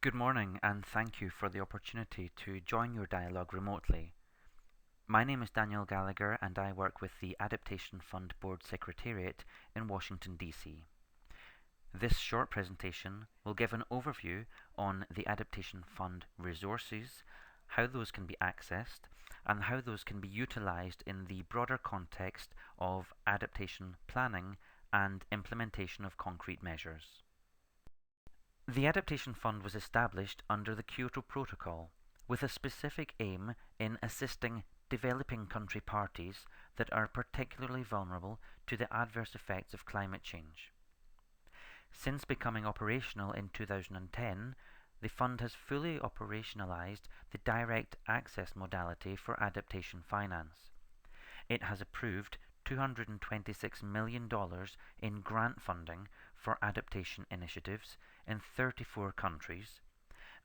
Good morning, and thank you for the opportunity to join your dialogue remotely. My name is Daniel Gallagher, and I work with the Adaptation Fund Board Secretariat in Washington, D.C. This short presentation will give an overview on the Adaptation Fund resources, how those can be accessed, and how those can be utilized in the broader context of adaptation planning and implementation of concrete measures. The Adaptation Fund was established under the Kyoto Protocol with a specific aim in assisting developing country parties that are particularly vulnerable to the adverse effects of climate change. Since becoming operational in 2010, the Fund has fully operationalized the direct access modality for adaptation finance. It has approved $226 million in grant funding for adaptation initiatives in 34 countries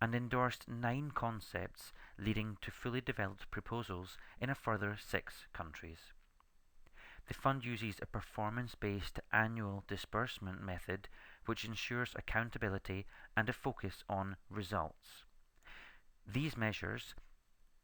and endorsed 9 concepts leading to fully developed proposals in a further 6 countries. The fund uses a performance-based annual disbursement method which ensures accountability and a focus on results. These measures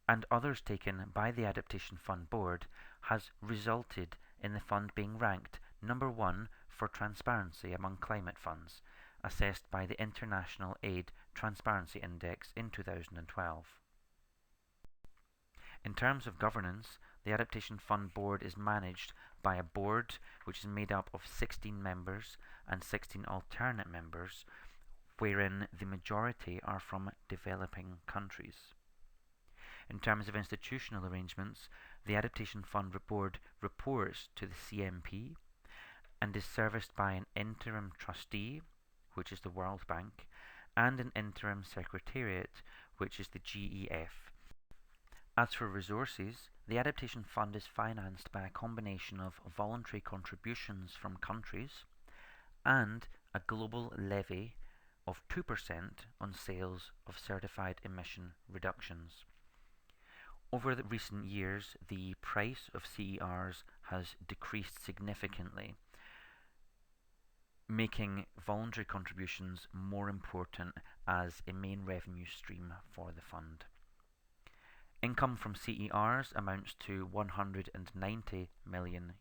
and others taken by the Adaptation Fund Board has resulted in the fund being ranked number 1 for transparency among climate funds, assessed by the International Aid Transparency Index in 2012. In terms of governance, the Adaptation Fund Board is managed by a board which is made up of 16 members and 16 alternate members, wherein the majority are from developing countries. In terms of institutional arrangements, the Adaptation Fund Board reports to the CMP and is serviced by an interim trustee, which is the World Bank, and an interim secretariat, which is the GEF. As for resources, the Adaptation Fund is financed by a combination of voluntary contributions from countries and a global levy of 2% on sales of certified emission reductions. Over the recent years, the price of CERs has decreased significantly, making voluntary contributions more important as a main revenue stream for the fund. Income from CERs amounts to $190 million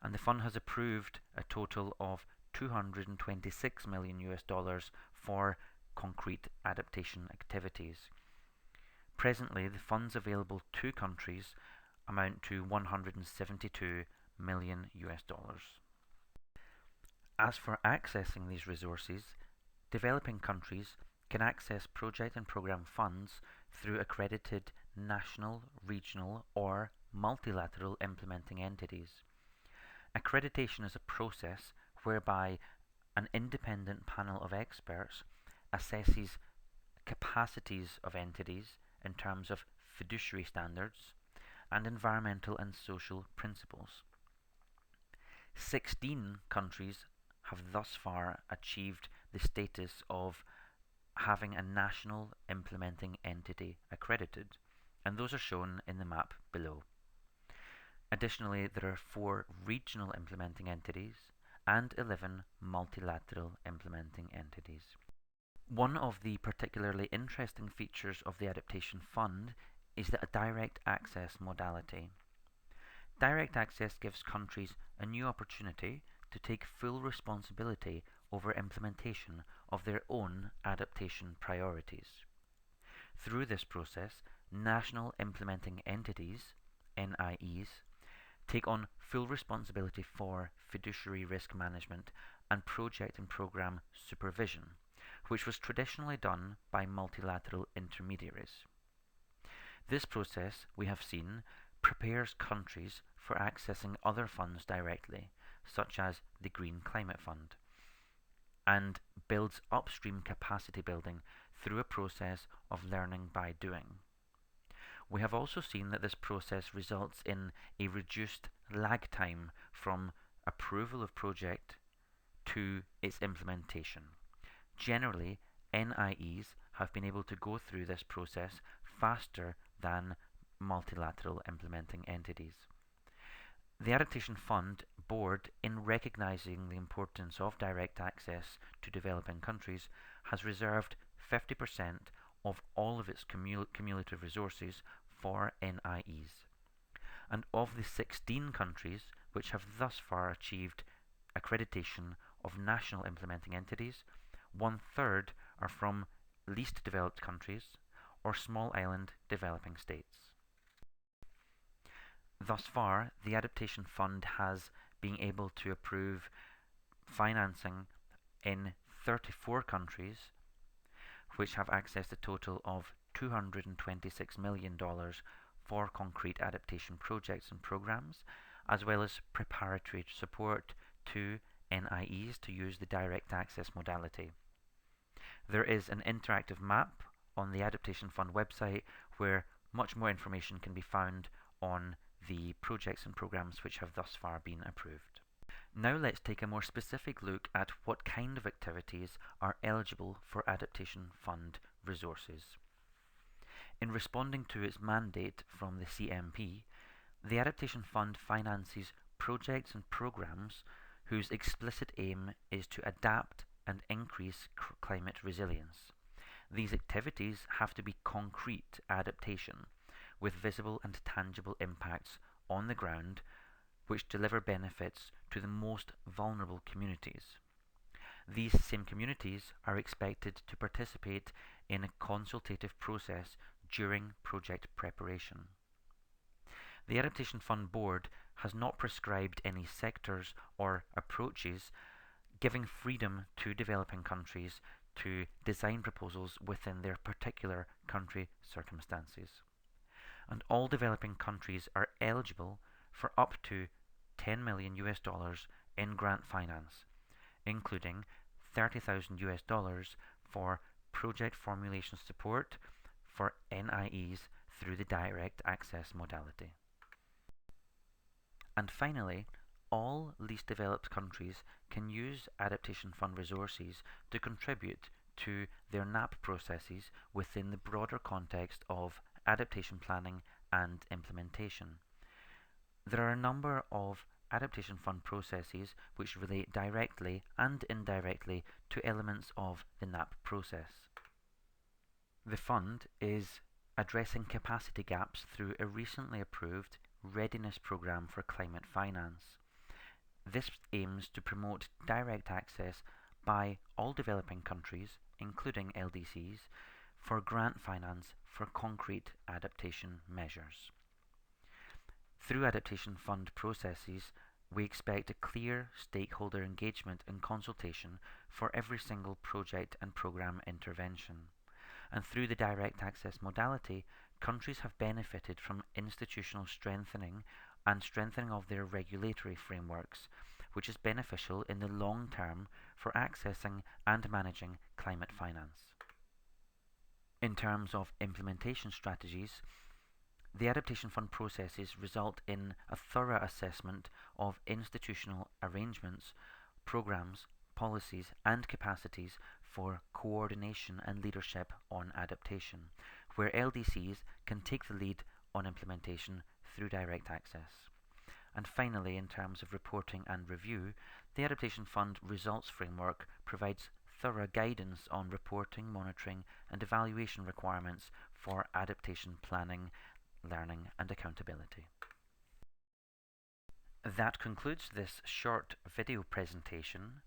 and the fund has approved a total of $226 million for concrete adaptation activities. Presently, the funds available to countries amount to $172 million. As for accessing these resources, developing countries can access project and program funds through accredited national, regional, or multilateral implementing entities. Accreditation is a process whereby an independent panel of experts assesses capacities of entities in terms of fiduciary standards and environmental and social principles. 16 countries have thus far achieved the status of having a national implementing entity accredited, and those are shown in the map below. Additionally, there are 4 regional implementing entities and 11 multilateral implementing entities. One of the particularly interesting features of the Adaptation Fund is the direct access modality. Direct access gives countries a new opportunity to take full responsibility over implementation of their own adaptation priorities. Through this process, national implementing entities, NIEs, take on full responsibility for fiduciary risk management and project and program supervision, which was traditionally done by multilateral intermediaries. This process, we have seen, prepares countries for accessing other funds directly, such as the Green Climate Fund, and builds upstream capacity building through a process of learning by doing. We have also seen that this process results in a reduced lag time from approval of project to its implementation. Generally, NIEs have been able to go through this process faster than multilateral implementing entities. The Adaptation Fund Board, in recognising the importance of direct access to developing countries, has reserved 50% of all of its cumulative resources for NIEs. And of the 16 countries which have thus far achieved accreditation of national implementing entities, 1/3 are from least developed countries or small island developing states. Thus far, the Adaptation Fund has been able to approve financing in 34 countries, which have accessed a total of $226 million for concrete adaptation projects and programs, as well as preparatory support to NIEs to use the direct access modality. There is an interactive map on the Adaptation Fund website where much more information can be found on the projects and programs which have thus far been approved. Now let's take a more specific look at what kind of activities are eligible for Adaptation Fund resources. In responding to its mandate from the CMP, the Adaptation Fund finances projects and programs whose explicit aim is to adapt and increase climate resilience. These activities have to be concrete adaptation, with visible and tangible impacts on the ground, which deliver benefits to the most vulnerable communities. These same communities are expected to participate in a consultative process during project preparation. The Adaptation Fund Board has not prescribed any sectors or approaches, giving freedom to developing countries to design proposals within their particular country circumstances. And all developing countries are eligible for up to $10 million in grant finance, including $30,000 for project formulation support for NIEs through the direct access modality. And finally, all least developed countries can use Adaptation Fund resources to contribute to their NAP processes within the broader context of adaptation planning and implementation. There are a number of Adaptation Fund processes which relate directly and indirectly to elements of the NAP process. The fund is addressing capacity gaps through a recently approved Readiness Programme for Climate Finance. This aims to promote direct access by all developing countries, including LDCs, for grant finance for concrete adaptation measures. Through Adaptation Fund processes, we expect a clear stakeholder engagement and consultation for every single project and programme intervention. And through the direct access modality, countries have benefited from institutional strengthening and strengthening of their regulatory frameworks, which is beneficial in the long term for accessing and managing climate finance. In terms of implementation strategies, the Adaptation Fund processes result in a thorough assessment of institutional arrangements, programs, policies and capacities for coordination and leadership on adaptation, where LDCs can take the lead on implementation through direct access. And finally, in terms of reporting and review, the Adaptation Fund Results Framework provides thorough guidance on reporting, monitoring and evaluation requirements for adaptation planning, learning and accountability. That concludes this short video presentation.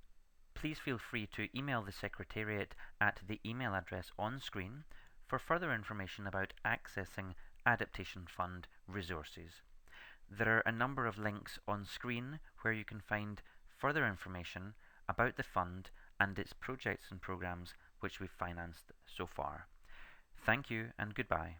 Please feel free to email the Secretariat at the email address on screen for further information about accessing Adaptation Fund resources. There are a number of links on screen where you can find further information about the fund and its projects and programs which we've financed so far. Thank you and goodbye.